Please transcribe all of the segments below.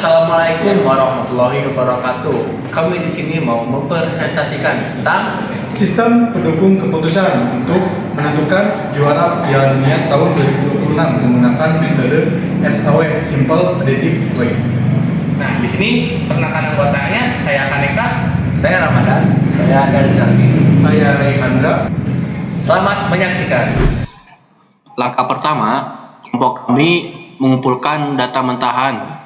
Assalamualaikum warahmatullahi wabarakatuh. Kami di sini mau mempresentasikan tentang Sistem pendukung keputusan untuk menentukan juara Piala Dunia tahun 2026 menggunakan metode SAW (Simple Additive Way). Nah, di sini perkenalkan anggotanya. Saya Kaneka, Saya Ramadan. Saya Garizalvi. Saya Rehandra. selamat menyaksikan. Langkah pertama, kelompok kami mengumpulkan data mentahan,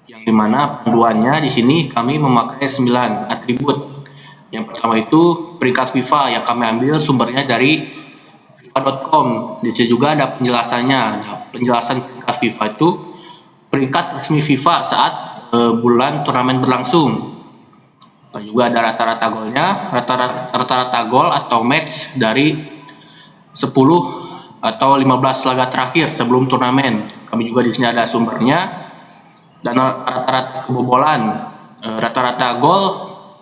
yang dimana panduannya di sini kami memakai 9 atribut. Yang pertama itu peringkat FIFA yang kami ambil sumbernya dari FIFA.com. Di sini juga ada penjelasannya. Nah, penjelasan peringkat FIFA itu peringkat resmi FIFA saat bulan turnamen berlangsung. Dan juga ada rata-rata golnya, rata-rata gol atau match dari 10 atau 15 laga terakhir sebelum turnamen. Kami juga di sini ada sumbernya. Dan rata-rata kebobolan, rata-rata gol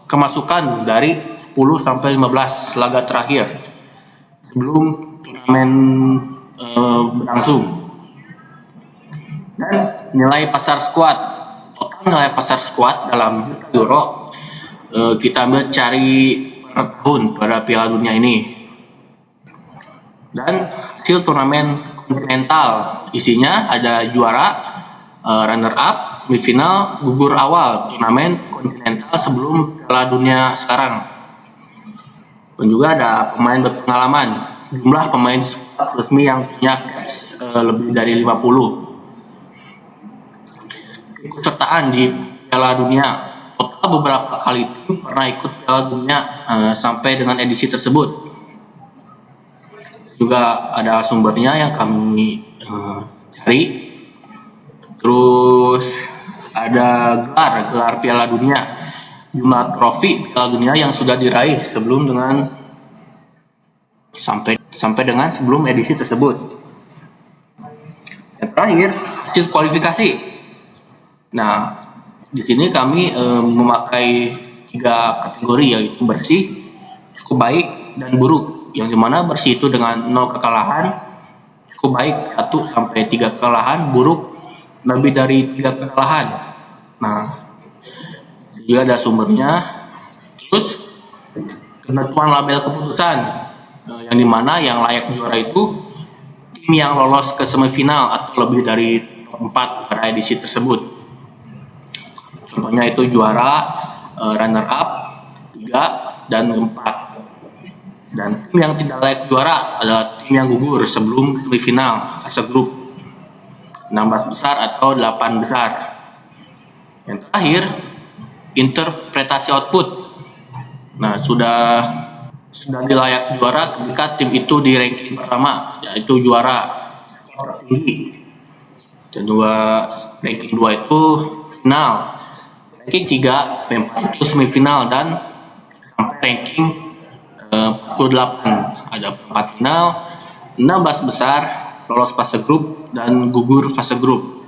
kemasukan dari 10 sampai 15 laga terakhir sebelum turnamen berlangsung. Dan nilai pasar squad, total nilai pasar squad dalam juta euro kita ambil cari per tahun pada Piala Dunia ini. Dan hasil turnamen kontinental isinya ada juara, runner up, semifinal, gugur awal turnamen kontinental sebelum Piala Dunia sekarang. Dan juga ada pemain berpengalaman, jumlah pemain resmi yang punya caps lebih dari 50. Keikutsertaan di Piala Dunia, total beberapa kali tim pernah ikut Piala Dunia sampai dengan edisi tersebut. Juga ada sumbernya yang kami cari. Terus ada gelar Piala Dunia, jumlah trofi Piala Dunia yang sudah diraih sebelum dengan sampai dengan sebelum edisi tersebut. Yang terakhir, hasil kualifikasi. Nah, di sini kami memakai 3 kategori, yaitu bersih, cukup baik, dan buruk. Yang dimana bersih itu dengan 0 kekalahan, cukup baik 1 sampai 3 kekalahan, buruk lebih dari 3 kekalahan. Nah, juga ada sumbernya. Terus penentuan label keputusan, yang dimana yang layak juara itu tim yang lolos ke semifinal atau lebih dari top 4 pada edisi tersebut. Contohnya itu juara, runner up, 3, dan 4. Dan tim yang tidak layak juara adalah tim yang gugur sebelum semifinal fase grup, 16 besar atau 8 besar. Yang terakhir, interpretasi output. Nah, sudah dilayak juara ketika tim itu di ranking pertama, yaitu juara tertinggi. Dan juga ranking 2 itu final. Ranking 3 sampai 4 itu semifinal, dan sampai ranking 48 ada 4 final, 16 besar, lolos fase grup, dan gugur fase grup.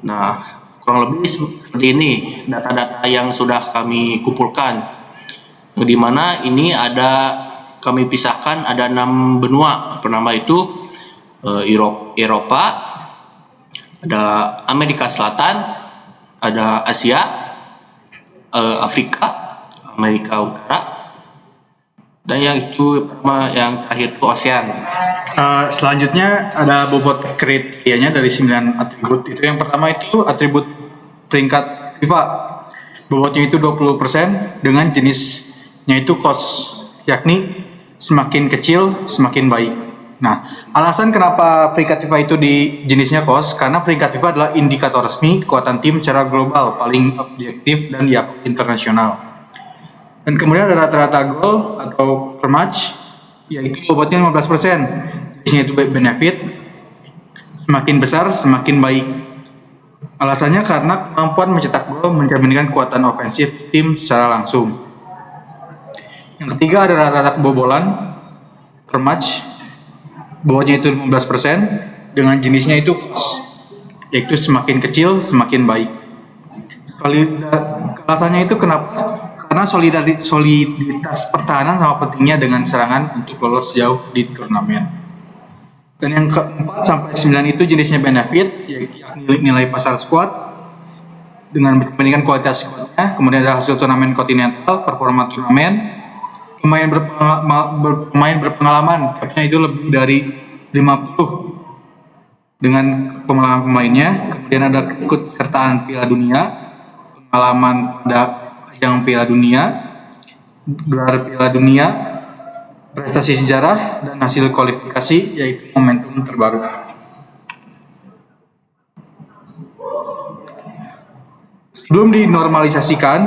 Nah, kurang lebih seperti ini data-data yang sudah kami kumpulkan, di mana ini kami pisahkan ada 6 benua. Pertama itu Eropa, ada Amerika Selatan, ada Asia, Afrika, Amerika Utara, dan yang terakhir itu ASEAN. Selanjutnya ada bobot kriterianya dari 9 atribut. Itu yang pertama itu atribut peringkat FIFA. Bobotnya itu 20% dengan jenisnya itu cost, yakni semakin kecil semakin baik. Nah, alasan kenapa peringkat FIFA itu di jenisnya cost, karena peringkat FIFA adalah indikator resmi kekuatan tim secara global, paling objektif dan diakui internasional. Dan kemudian ada rata-rata gol atau per match, yaitu bobotnya 15%. Jenisnya itu benefit, semakin besar semakin baik. Alasannya karena kemampuan mencetak gol mencerminkan kekuatan ofensif tim secara langsung. Yang ketiga ada rata-rata kebobolan per match, bobotnya itu 15%, dengan jenisnya itu cost, yaitu semakin kecil semakin baik. Alasannya itu kenapa? Karena soliditas pertahanan sama pentingnya dengan serangan untuk lolos jauh di turnamen. Dan yang ke-4 sampai 9 itu jenisnya benefit, yakni nilai pasar squad, dengan membandingkan kualitas squadnya. Kemudian ada hasil turnamen kontinental, performa turnamen, pemain berpengalaman, capnya itu lebih dari 50 dengan pengalaman pemainnya. Kemudian ada ikut sertaan Piala Dunia, pengalaman pada ajang Piala Dunia, gelar Piala Dunia, prestasi sejarah, dan hasil kualifikasi yaitu momentum terbaru. Sebelum dinormalisasikan,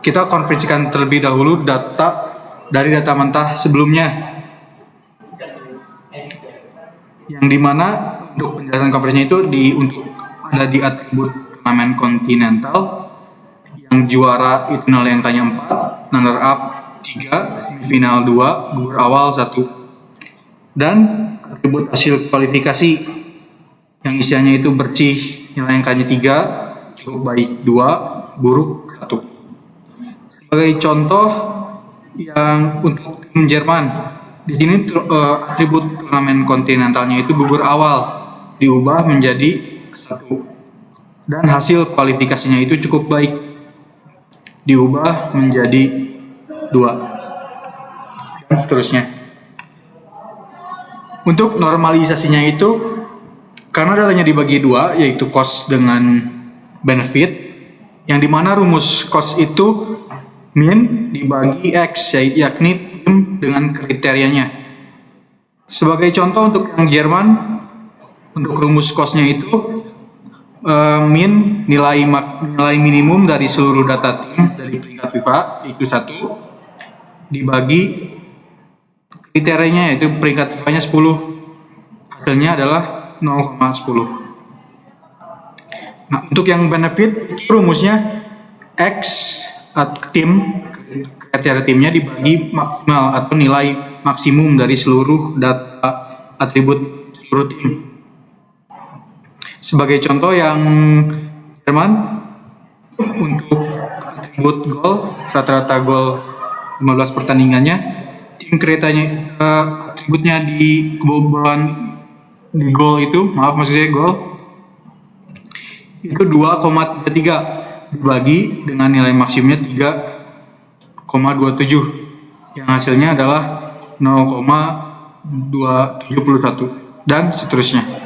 kita konversikan terlebih dahulu data dari data mentah sebelumnya, yang dimana untuk penjelasan konversinya itu untuk ada di atribut turnamen kontinental, yang juara itu nilai angkanya 4, runner up 3, semifinal 2, gugur awal 1, dan atribut hasil kualifikasi yang isiannya itu bersih nilai angkanya 3, cukup baik 2, buruk 1. Sebagai contoh yang untuk tim Jerman, di sini atribut turnamen kontinentalnya itu gugur awal diubah menjadi 1, dan hasil kualifikasinya itu cukup baik diubah menjadi 2, dan seterusnya. Untuk normalisasinya itu, karena datanya dibagi 2, yaitu cost dengan benefit, yang dimana rumus cost itu min dibagi X, yakni tim dengan kriterianya. Sebagai contoh untuk yang Jerman, untuk rumus costnya itu min nilai minimum dari seluruh data tim dari peringkat FIFA itu 1 dibagi kriterianya yaitu peringkat FIFA-nya 10, hasilnya adalah 0,10. Nah, untuk yang benefit itu rumusnya X tim, kriteria timnya dibagi maksimal atau nilai maksimum dari seluruh data atribut seluruh tim. Sebagai contoh yang Jerman, untuk atribut gol, rata-rata gol 15 pertandingannya, tim kriterianya atributnya di kebobolan di gol itu, maksudnya gol itu 2,33 dibagi dengan nilai maksimumnya 3,27 yang hasilnya adalah 0,271 dan seterusnya.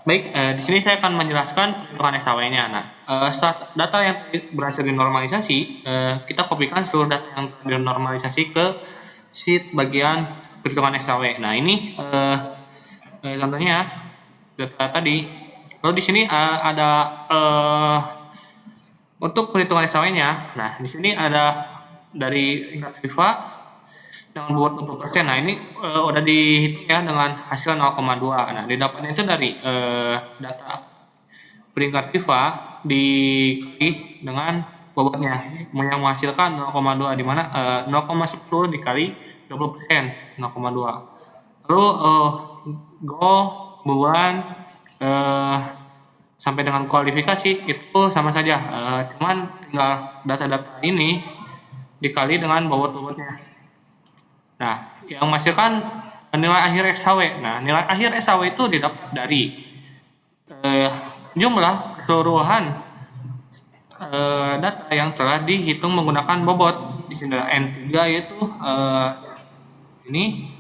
Baik, di sini saya akan menjelaskan perhitungan SAW-nya. Nah, setelah data yang berhasil dinormalisasi, kita kopikan seluruh data yang dinormalisasi ke sheet bagian perhitungan SAW. Nah, ini contohnya data tadi. Lalu di sini ada untuk perhitungan SAW-nya. Nah, di sini ada dari tingkat FIFA dengan bobot 20%. Nah, ini udah dihitung ya dengan hasil 0,2. Nah, didapatnya itu dari data peringkat FIFA dikali dengan bobotnya yang menghasilkan 0,2, di mana 0,10 dikali 20%, 0,2. Lalu gol, kebobolan sampai dengan kualifikasi itu sama saja, cuman tinggal data-data ini dikali dengan bobot-bobotnya. Nah, yang menghasilkan nilai akhir SAW. Nah, nilai akhir SAW itu didapat dari jumlah keseluruhan data yang telah dihitung menggunakan bobot. Di sini ada N3 yaitu ini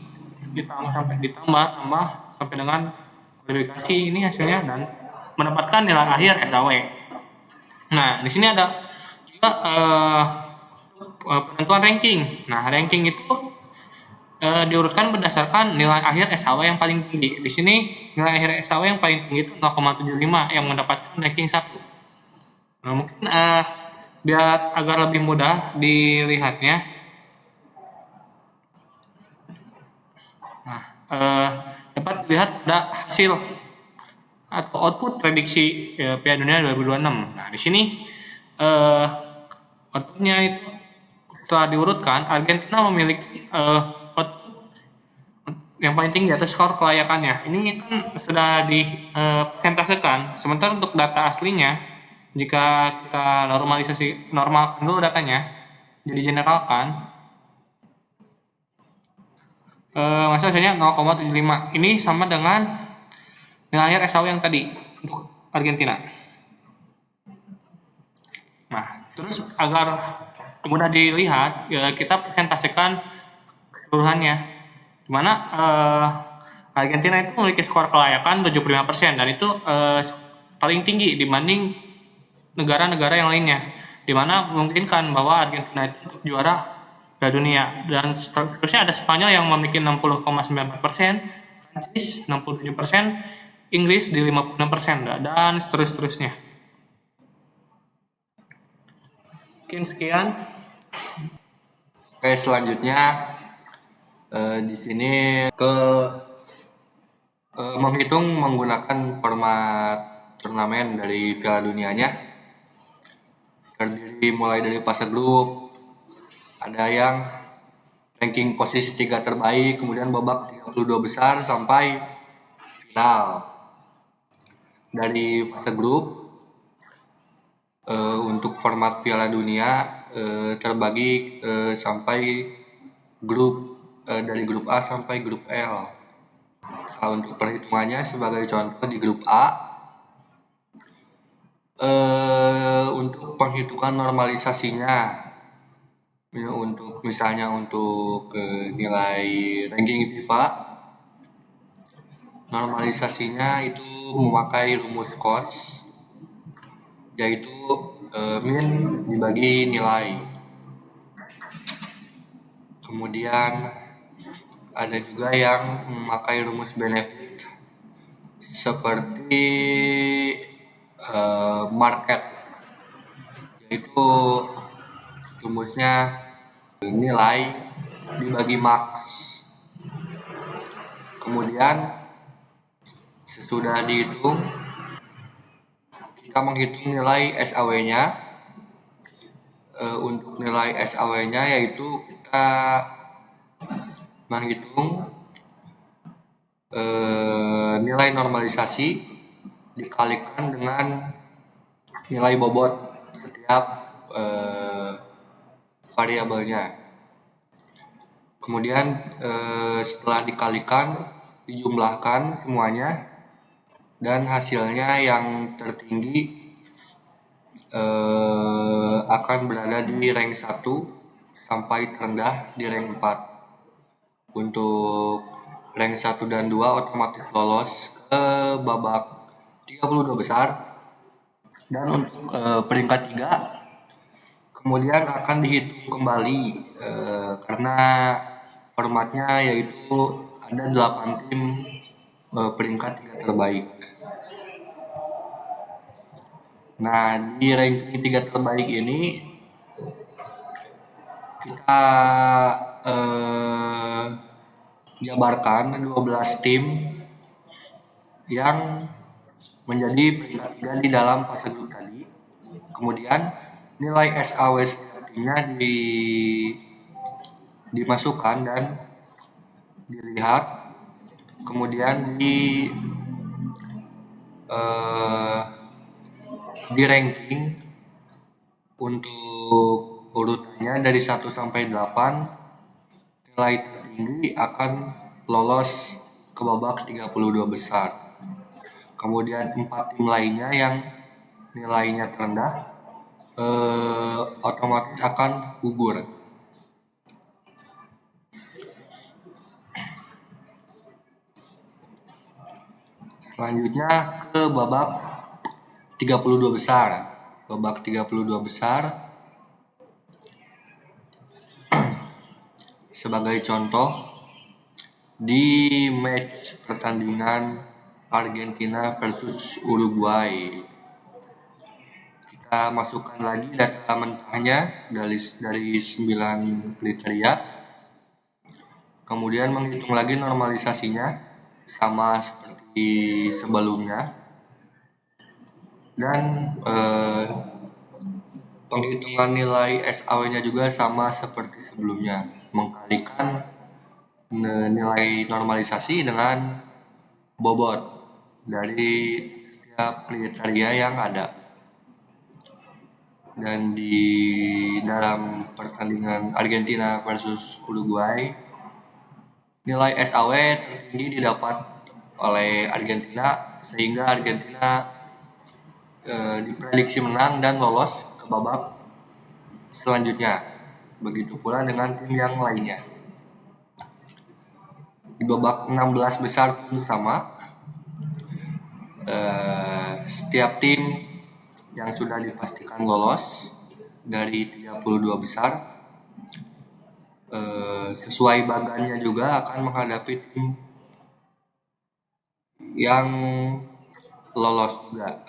ditambah sampai dengan kualifikasi ini hasilnya dan mendapatkan nilai akhir SAW. Nah, di sini ada juga penentuan ranking. Nah, ranking itu diurutkan berdasarkan nilai akhir SAW yang paling tinggi. Di sini nilai akhir SAW yang paling tinggi itu 0,75 yang mendapatkan ranking 1. Nah, mungkin biar agar lebih mudah dilihatnya. Nah, dapat dilihat ada hasil atau output prediksi Piala Dunia 2026. Nah, di sini outputnya itu setelah diurutkan, Argentina memiliki yang paling tinggi atas skor kelayakannya. Ini kan sudah dipresentasekan. Sementara untuk data aslinya, jika kita normalkan dulu datanya, jadi generalkan, hasilnya 0,75. Ini sama dengan nilai akhir SAW yang tadi. Untuk Argentina. Nah, terus agar mudah dilihat, ya kita presentasikan keseluruhannya. Dimana Argentina itu memiliki skor kelayakan 75% dan itu paling tinggi dibanding negara-negara yang lainnya. Dimana memungkinkan bahwa Argentina itu juara Piala Dunia, dan seterusnya ada Spanyol yang memiliki 60,94%, Prancis 67%, Inggris di 56%, dan seterusnya. Mungkin sekian. Oke, selanjutnya di sini menghitung menggunakan format turnamen dari Piala Dunianya, terdiri mulai dari fase grup, ada yang ranking posisi 3 terbaik, kemudian babak 32 besar sampai final. Dari fase grup untuk format Piala Dunia terbagi sampai grup dari grup A sampai grup L. Nah, untuk perhitungannya sebagai contoh di grup A, untuk penghitungan normalisasinya, ya, untuk misalnya untuk nilai ranking FIFA, normalisasinya itu memakai rumus Cox, yaitu min dibagi nilai. Kemudian ada juga yang memakai rumus benefit seperti market, yaitu rumusnya nilai dibagi max. Kemudian sesudah dihitung, kita menghitung nilai SAW-nya. Untuk nilai SAW-nya yaitu kita menghitung nilai normalisasi dikalikan dengan nilai bobot setiap variabelnya. Kemudian setelah dikalikan, dijumlahkan semuanya, dan hasilnya yang tertinggi akan berada di rank 1 sampai terendah di rank 4. Untuk rank 1 dan 2 otomatis lolos ke babak 32 besar. Dan untuk peringkat 3 kemudian akan dihitung kembali karena formatnya yaitu ada 8 tim peringkat 3 terbaik. Nah, di ranking 3 terbaik ini kita jabarkan 12 tim yang menjadi peringkat 3 di dalam fase grup tadi. Kemudian nilai SAW timnya dimasukkan dan dilihat, kemudian di ranking untuk urutannya dari 1 sampai 8, nilai tertinggi akan lolos ke babak 32 besar. Kemudian 4 tim lainnya yang nilainya terendah otomatis akan gugur. Selanjutnya ke babak 32 besar. Babak 32 besar sebagai contoh, di match pertandingan Argentina versus Uruguay, kita masukkan lagi data mentahnya dari 9 kriteria, kemudian menghitung lagi normalisasinya sama seperti sebelumnya, dan penghitungan nilai SAW-nya juga sama seperti sebelumnya, mengkalikan nilai normalisasi dengan bobot dari setiap kriteria yang ada. Dan di dalam pertandingan Argentina versus Uruguay, nilai SAW tertinggi didapat oleh Argentina, sehingga Argentina diprediksi menang dan lolos ke babak selanjutnya. Begitu pula dengan tim yang lainnya. Di babak 16 besar pun sama. Setiap tim yang sudah dipastikan lolos dari 32 besar sesuai bagannya juga akan menghadapi tim yang lolos juga.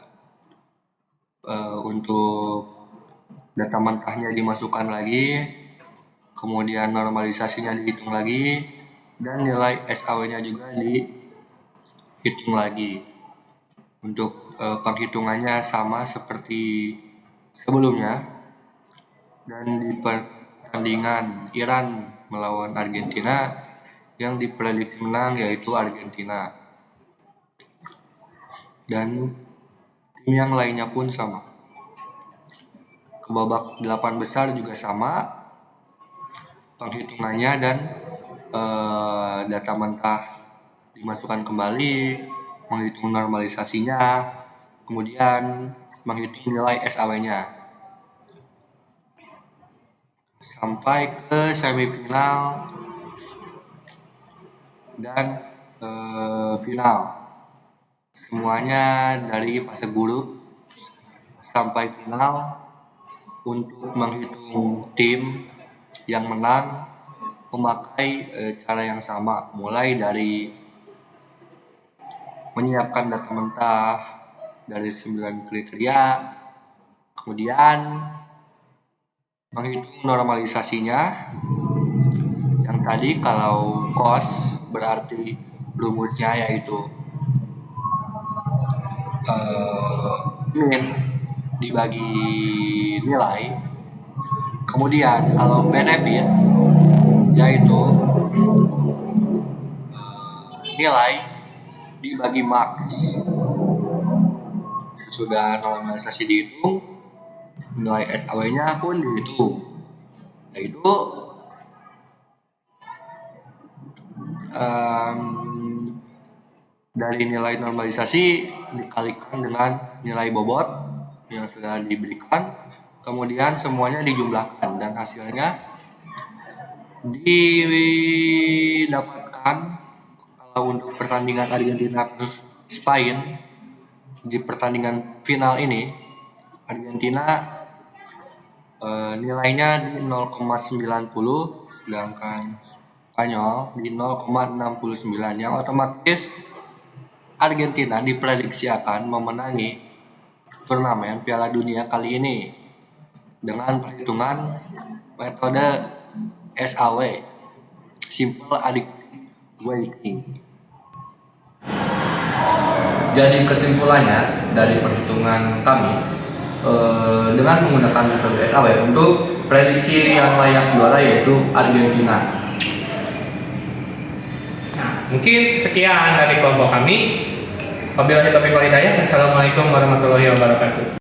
Untuk data mentahnya dimasukkan lagi, kemudian normalisasinya dihitung lagi, dan nilai SAW-nya juga dihitung lagi. Untuk penghitungannya sama seperti sebelumnya, dan di pertandingan Iran melawan Argentina yang diprediksi menang yaitu Argentina, dan tim yang lainnya pun sama. Ke babak 8 besar juga sama penghitungannya, dan data mentah dimasukkan kembali, menghitung normalisasinya, kemudian menghitung nilai SAW-nya sampai ke semifinal dan final. Semuanya dari fase grup sampai final untuk menghitung tim yang menang memakai cara yang sama, mulai dari menyiapkan data mentah dari 9 kriteria, kemudian menghitung normalisasinya yang tadi kalau cos berarti rumusnya yaitu min dibagi nilai, kemudian kalau benefit yaitu nilai dibagi max. Sudah normalisasi dihitung, nilai SAW-nya pun dihitung, yaitu dari nilai normalisasi dikalikan dengan nilai bobot yang sudah diberikan, kemudian semuanya dijumlahkan dan hasilnya didapatkan. Kalau untuk pertandingan Argentina versus Spain, di pertandingan final ini Argentina nilainya di 0,90, sedangkan Spanyol di 0,69, yang otomatis Argentina diprediksi akan memenangi turnamen Piala Dunia kali ini dengan perhitungan metode SAW, Simple Additive Weighting. Jadi kesimpulannya dari perhitungan kami dengan menggunakan metode SAW untuk prediksi yang layak juara yaitu Argentina. Nah, mungkin sekian dari kelompok kami. Wabillahi taufiq wal hidayah. Wassalamualaikum warahmatullahi wabarakatuh.